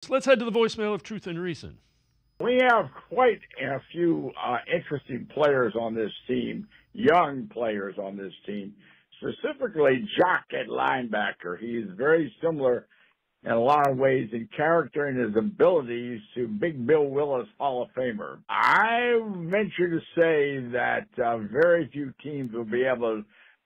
Let's head to the voicemail of Truth and Reason. We have quite a few interesting players on this team, young players on this team, specifically Jock at linebacker. He is very similar in a lot of ways in character and his abilities to Big Bill Willis, Hall of Famer. I venture to say that very few teams will be able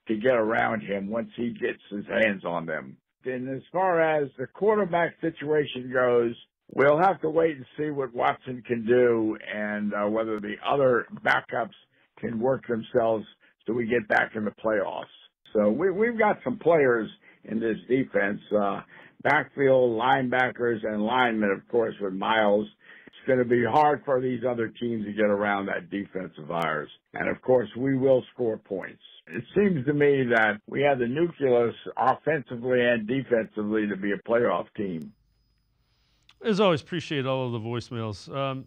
to get around him once he gets his hands on them. And as far as the quarterback situation goes, we'll have to wait and see what Watson can do and whether the other backups can work themselves so we get back in the playoffs. So we've got some players in this defense, backfield, linebackers, and linemen, of course, with Miles. It's going to be hard for these other teams to get around that defense of ours. And, of course, we will score points. It seems to me that we have the nucleus offensively and defensively to be a playoff team. As always, appreciate all of the voicemails.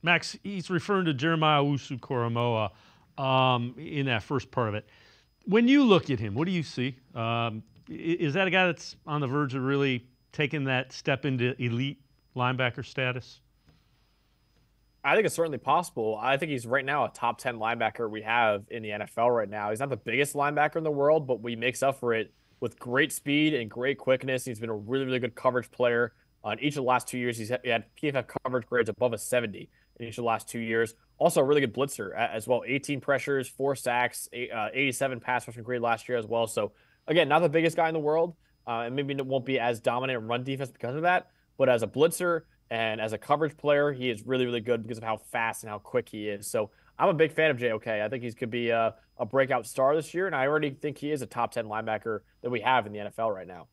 Max, he's referring to Jeremiah Owusu-Koramoah in that first part of it. When you look at him, what do you see? Is that a guy that's on the verge of really taking that step into elite linebacker status? I think it's certainly possible. I think he's right now a top 10 linebacker we have in the NFL right now. He's not the biggest linebacker in the world, but he makes up for it with great speed and great quickness. He's been a really, really good coverage player. In each of the last 2 years, he had PFF coverage grades above a 70 in each of the last 2 years. Also a really good blitzer as well. 18 pressures, 4 sacks, 87 pass rushing grade last year as well. So, again, not the biggest guy in the world, and maybe it won't be as dominant in run defense because of that. But as a blitzer and as a coverage player, he is really, really good because of how fast and how quick he is. So I'm a big fan of JOK. I think he could be a breakout star this year, and I already think he is a top 10 linebacker that we have in the NFL right now.